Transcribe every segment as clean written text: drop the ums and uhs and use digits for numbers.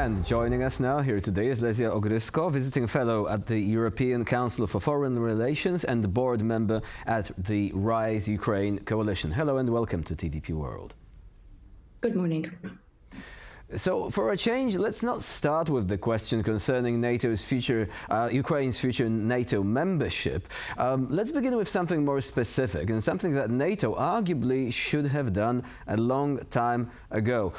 And joining us now here today is Lesia Ogryzko, visiting fellow at the European Council for Foreign Relations and the board member at the Rise Ukraine Coalition. Hello and welcome to TDP World. Good morning. So, for a change, let's not start with the question concerning NATO's future, Ukraine's future NATO membership. Let's begin with something more specific and something that NATO arguably should have done a long time ago.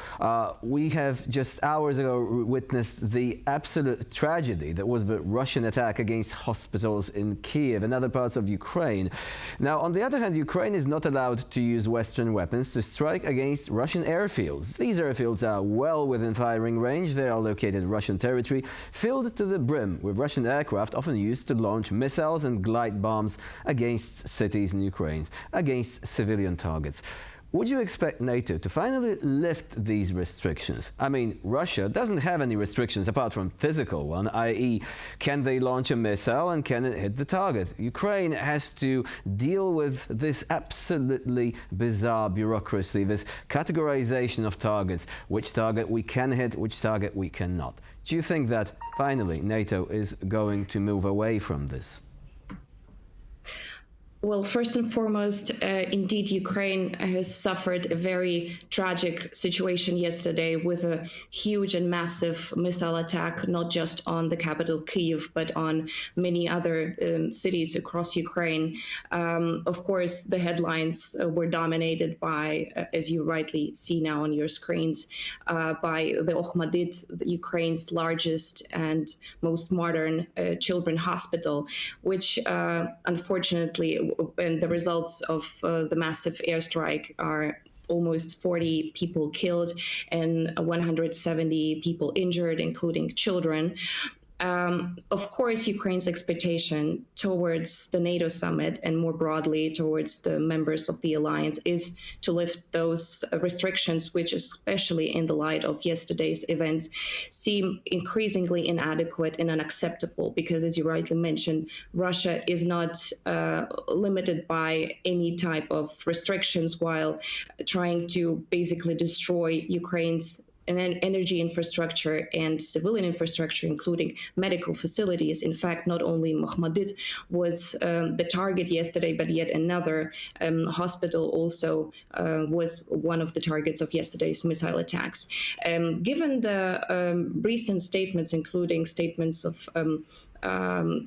We have just hours ago witnessed the absolute tragedy that was the Russian attack against hospitals in Kyiv and other parts of Ukraine. Now, on the other hand, Ukraine is not allowed to use Western weapons to strike against Russian airfields. These airfields are well within firing range. They are located in Russian territory, filled to the brim with Russian aircraft often used to launch missiles and glide bombs against cities in Ukraine, against civilian targets. Would you expect NATO to finally lift these restrictions? I mean, Russia doesn't have any restrictions apart from physical one, i.e. can they launch a missile and can it hit the target? Ukraine has to deal with this absolutely bizarre bureaucracy, this categorization of targets, which target we can hit, which target we cannot. Do you think that finally NATO is going to move away from this? Well, first and foremost, indeed, Ukraine has suffered a very tragic situation yesterday with a huge and massive missile attack, not just on the capital Kyiv, but on many other cities across Ukraine. Of course, the headlines were dominated by, as you rightly see now on your screens, by the Okhmadit, Ukraine's largest and most modern children hospital, which unfortunately, and the results of the massive airstrike are almost 40 people killed and 170 people injured, including children. Of course, Ukraine's expectation towards the NATO summit and more broadly towards the members of the alliance is to lift those restrictions, which especially in the light of yesterday's events seem increasingly inadequate and unacceptable because, as you rightly mentioned, Russia is not limited by any type of restrictions while trying to basically destroy Ukraine's energy infrastructure and civilian infrastructure, including medical facilities. In fact, not only Mahmadid was the target yesterday, but yet another hospital also was one of the targets of yesterday's missile attacks. Given the recent statements, including statements of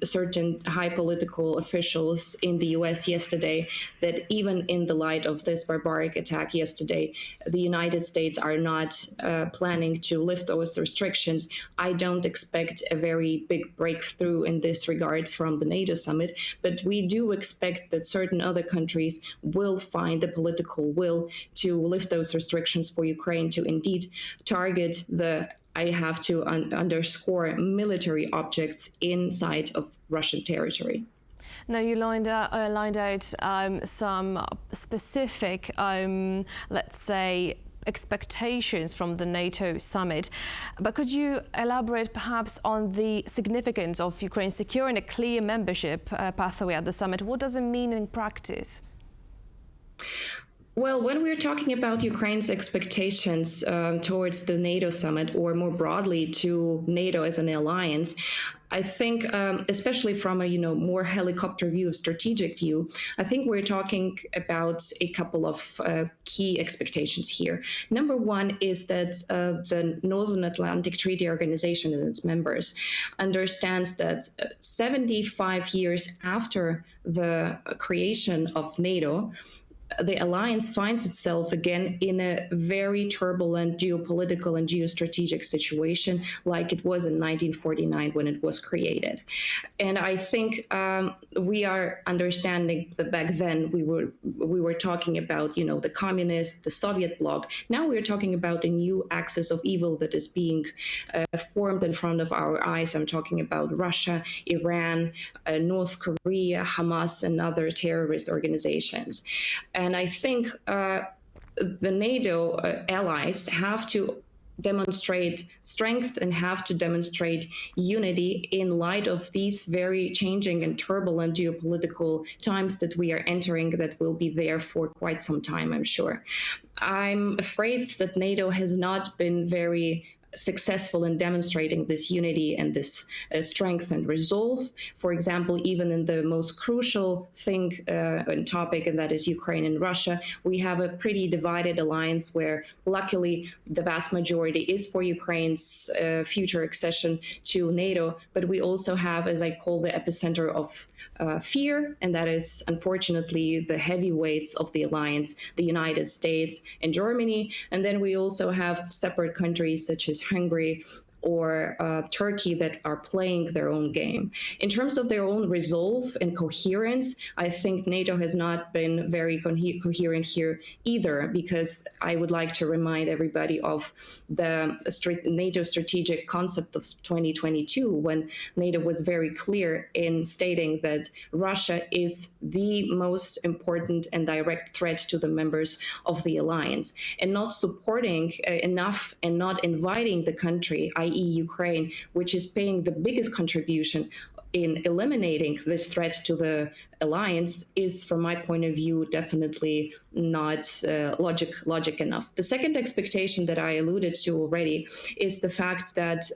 certain high political officials in the US yesterday, that even in the light of this barbaric attack yesterday, the United States are not planning to lift those restrictions. I don't expect a very big breakthrough in this regard from the NATO summit, but we do expect that certain other countries will find the political will to lift those restrictions for Ukraine to indeed target the, I have to underscore, military objects inside of Russian territory. Now, you lined out some specific, let's say, expectations from the NATO summit, but could you elaborate perhaps on the significance of Ukraine securing a clear membership pathway at the summit? What does it mean in practice? Well, when we're talking about Ukraine's expectations towards the NATO summit, or more broadly to NATO as an alliance, I think, especially from a more helicopter view, a strategic view, I think we're talking about a couple of key expectations here. Number one is that the Northern Atlantic Treaty Organization and its members understands that 75 years after the creation of NATO, the alliance finds itself again in a very turbulent geopolitical and geostrategic situation like it was in 1949 when it was created. And I think we are understanding that back then we were talking about, the communist, the Soviet bloc. Now we're talking about a new axis of evil that is being formed in front of our eyes. I'm talking about Russia, Iran, North Korea, Hamas, and other terrorist organizations. And I think the NATO allies have to demonstrate strength and have to demonstrate unity in light of these very changing and turbulent geopolitical times that we are entering, that will be there for quite some time, I'm sure. I'm afraid that NATO has not been very successful in demonstrating this unity and this strength and resolve. For example, even in the most crucial thing and topic, and that is Ukraine and Russia, we have a pretty divided alliance where luckily the vast majority is for Ukraine's future accession to NATO, but we also have, as I call, the epicenter of fear, and that is unfortunately the heavyweights of the alliance, the United States and Germany. And then we also have separate countries such as Hungary or Turkey that are playing their own game. In terms of their own resolve and coherence, I think NATO has not been very coherent here either, because I would like to remind everybody of the NATO strategic concept of 2022, when NATO was very clear in stating that Russia is the most important and direct threat to the members of the alliance, and not supporting enough and not inviting the country, i.e. Ukraine, which is paying the biggest contribution in eliminating this threat to the alliance, is, from my point of view, definitely not logic enough. The second expectation that I alluded to already is the fact that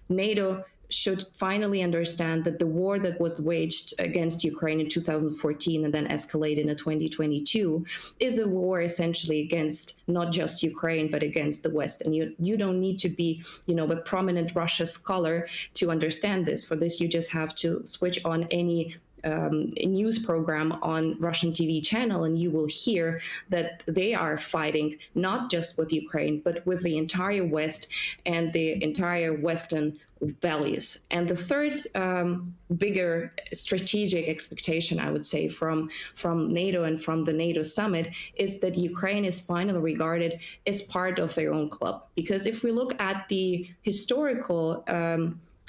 NATO should finally understand that the war that was waged against Ukraine in 2014 and then escalated in 2022 is a war essentially against not just Ukraine, but against the West. And you don't need to be, a prominent Russia scholar to understand this. For this, you just have to switch on any news program on Russian TV channel, and you will hear that they are fighting not just with Ukraine, but with the entire West and the entire Western values. And the third bigger strategic expectation, I would say, from NATO and from the NATO Summit is that Ukraine is finally regarded as part of their own club. Because if we look at the historical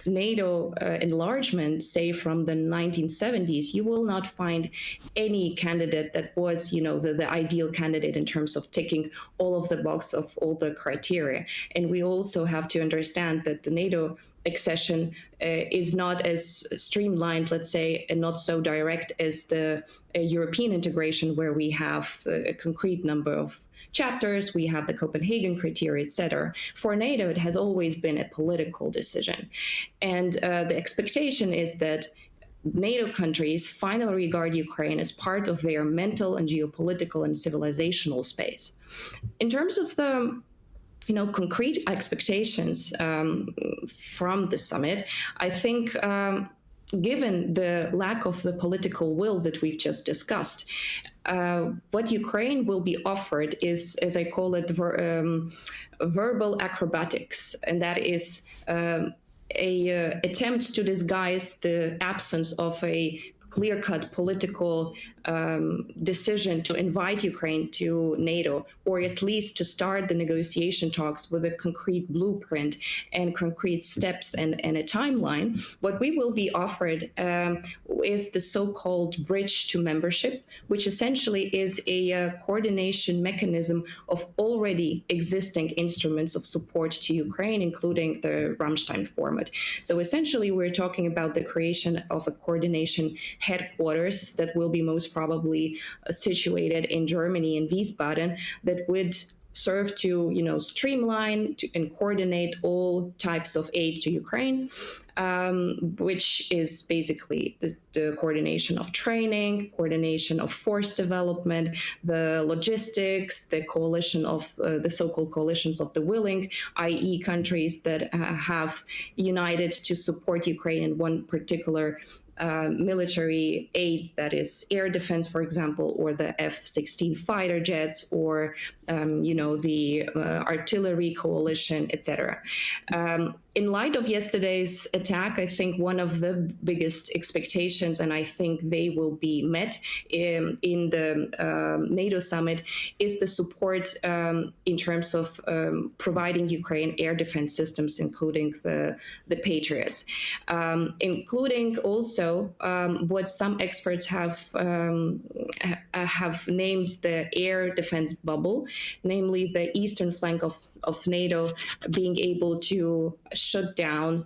NATO enlargement, say from the 1970s, you will not find any candidate that was, the ideal candidate in terms of ticking all of the box of all the criteria. And we also have to understand that the NATO accession is not as streamlined, let's say, and not so direct as the European integration, where we have a concrete number of chapters, we have the Copenhagen criteria, etc. For NATO, it has always been a political decision. And the expectation is that NATO countries finally regard Ukraine as part of their mental and geopolitical and civilizational space. In terms of the concrete expectations from the summit, I think given the lack of the political will that we've just discussed, what Ukraine will be offered is, as I call it, verbal acrobatics, and that is a attempt to disguise the absence of a clear-cut political decision to invite Ukraine to NATO, or at least to start the negotiation talks with a concrete blueprint and concrete steps and a timeline. What we will be offered is the so-called bridge to membership, which essentially is a coordination mechanism of already existing instruments of support to Ukraine, including the Ramstein format. So essentially, we're talking about the creation of a coordination headquarters that will be most probably situated in Germany, in Wiesbaden, that would serve to, streamline and coordinate all types of aid to Ukraine, which is basically the coordination of training, coordination of force development, the logistics, the coalition of the so-called coalitions of the willing, i.e. countries that have united to support Ukraine in one particular military aid, that is air defense, for example, or the F-16 fighter jets, or the artillery coalition, etc. In light of yesterday's attack, I think one of the biggest expectations, and I think they will be met in the NATO summit, is the support in terms of providing Ukraine air defense systems, including the Patriots, including also what some experts have named the air defense bubble, namely the eastern flank of NATO being able to shut down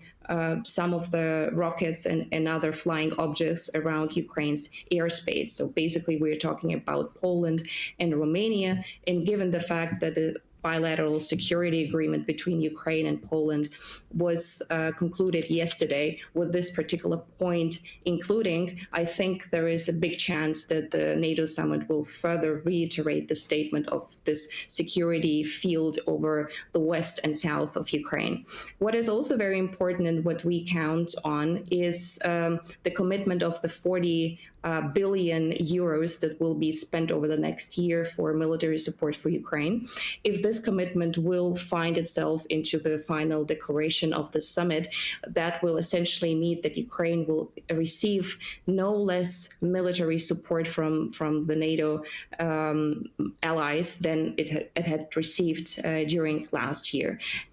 some of the rockets and other flying objects around Ukraine's airspace. So basically, we're talking about Poland and Romania. And given the fact that bilateral security agreement between Ukraine and Poland was concluded yesterday with this particular point including, I think there is a big chance that the NATO summit will further reiterate the statement of this security field over the west and south of Ukraine. What is also very important and what we count on is the commitment of the 40 billion euros that will be spent over the next year for military support for Ukraine. If this commitment will find itself into the final declaration of the summit, that will essentially mean that Ukraine will receive no less military support from the NATO allies than it had received during last year.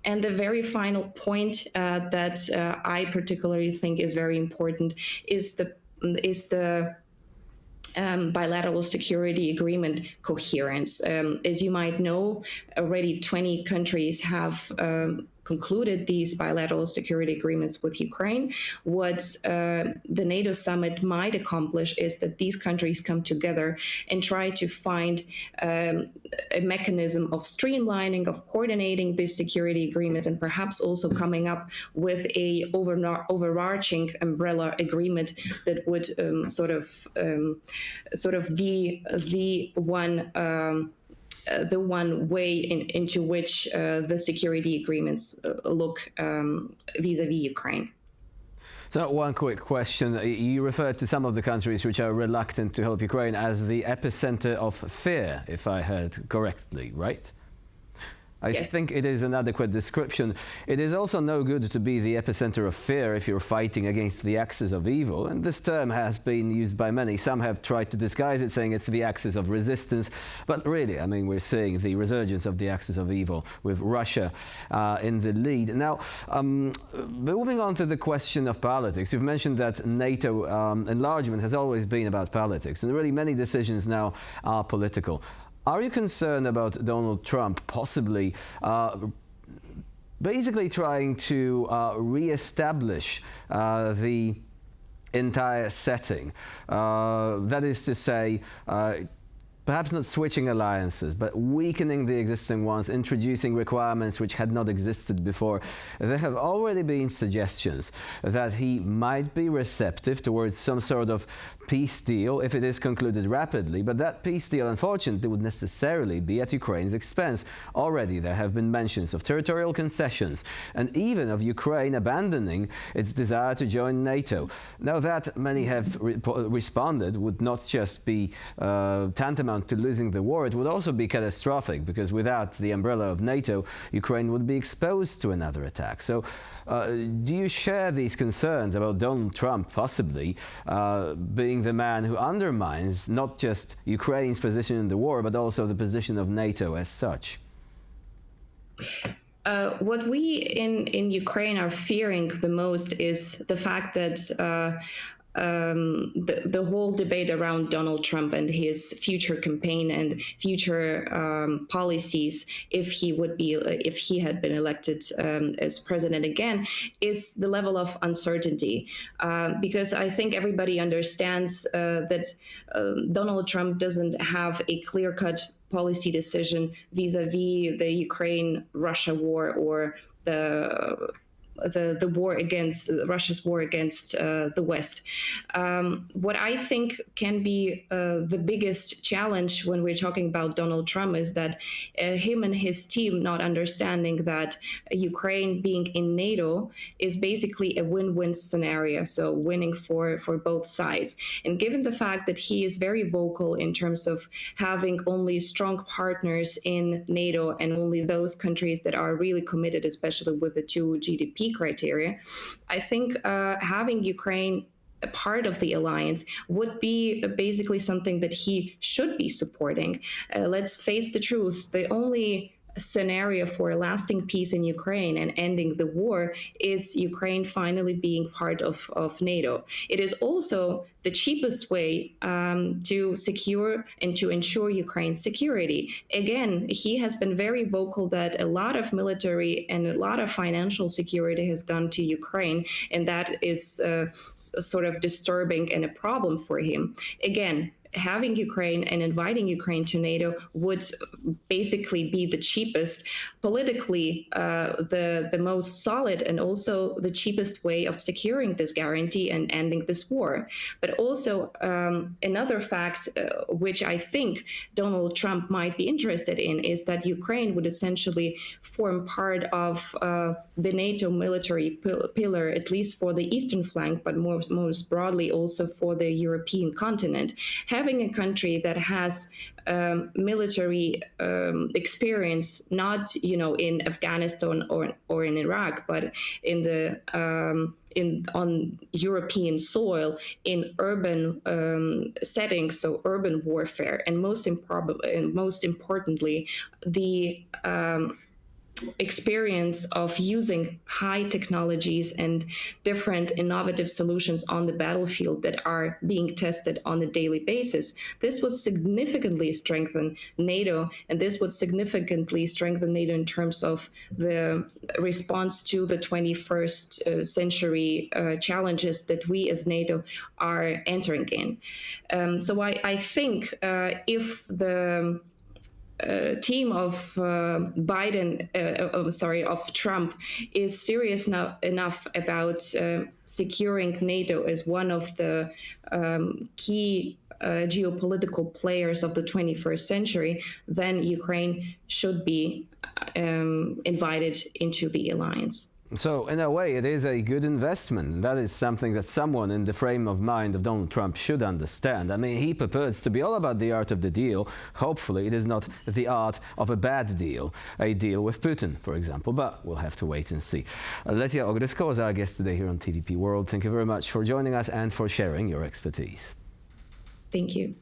And the very final point that I particularly think is very important is the bilateral security agreement coherence. As you might know, already 20 countries have concluded these bilateral security agreements with Ukraine. What the NATO summit might accomplish is that these countries come together and try to find a mechanism of streamlining, of coordinating these security agreements, and perhaps also coming up with a overarching umbrella agreement that would sort of be the one way into which the security agreements look vis-a-vis Ukraine. So one quick question. You referred to some of the countries which are reluctant to help Ukraine as the epicenter of fear, if I heard correctly, right? I Yes. think it is an adequate description. It is also no good to be the epicenter of fear if you're fighting against the axis of evil. And this term has been used by many. Some have tried to disguise it, saying it's the axis of resistance. But really, I mean, we're seeing the resurgence of the axis of evil with Russia in the lead. Now, moving on to the question of politics, you've mentioned that NATO enlargement has always been about politics. And really, many decisions now are political. Are you concerned about Donald Trump possibly basically trying to re-establish the entire setting? That is to say, perhaps not switching alliances, but weakening the existing ones, introducing requirements which had not existed before. There have already been suggestions that he might be receptive towards some sort of peace deal if it is concluded rapidly, but that peace deal, unfortunately, would necessarily be at Ukraine's expense. Already there have been mentions of territorial concessions and even of Ukraine abandoning its desire to join NATO. Now that many have responded would not just be tantamount to losing the war, it would also be catastrophic, because without the umbrella of NATO, Ukraine would be exposed to another attack. So do you share these concerns about Donald Trump possibly being the man who undermines not just Ukraine's position in the war, but also the position of NATO as such? What we in Ukraine are fearing the most is the fact that the whole debate around Donald Trump and his future campaign and future policies, if he had been elected as president again, is the level of uncertainty. Because I think everybody understands that Donald Trump doesn't have a clear-cut policy decision vis-a-vis the Ukraine-Russia war or the war against Russia's war against the West. What I think can be the biggest challenge when we're talking about Donald Trump is that him and his team not understanding that Ukraine being in NATO is basically a win-win scenario, so winning for both sides. And given the fact that he is very vocal in terms of having only strong partners in NATO and only those countries that are really committed, especially with the 2 GDP criteria, I think having Ukraine a part of the alliance would be basically something that he should be supporting. Let's face the truth, the only scenario for a lasting peace in Ukraine and ending the war is Ukraine finally being part of NATO. It is also the cheapest way to secure and to ensure Ukraine's security. Again, he has been very vocal that a lot of military and a lot of financial security has gone to Ukraine, and that is sort of disturbing and a problem for him. Again, having Ukraine and inviting Ukraine to NATO would basically be the cheapest, politically the most solid, and also the cheapest way of securing this guarantee and ending this war. But also another fact which I think Donald Trump might be interested in is that Ukraine would essentially form part of the NATO military pillar, at least for the eastern flank, but most broadly also for the European continent. Having a country that has military experience, not in Afghanistan or in Iraq, but in the on European soil in urban settings, so urban warfare, and most importantly, the experience of using high technologies and different innovative solutions on the battlefield that are being tested on a daily basis. This would significantly strengthen NATO, and this would significantly strengthen NATO in terms of the response to the 21st century challenges that we as NATO are entering in. So I think if the team of of Trump is serious enough about securing NATO as one of the key geopolitical players of the 21st century, then Ukraine should be invited into the alliance. So, in a way, it is a good investment. That is something that someone in the frame of mind of Donald Trump should understand. I mean, he purports to be all about the art of the deal. Hopefully, it is not the art of a bad deal, a deal with Putin, for example. But we'll have to wait and see. Lesia Ogryzko was our guest today here on TDP World. Thank you very much for joining us and for sharing your expertise. Thank you.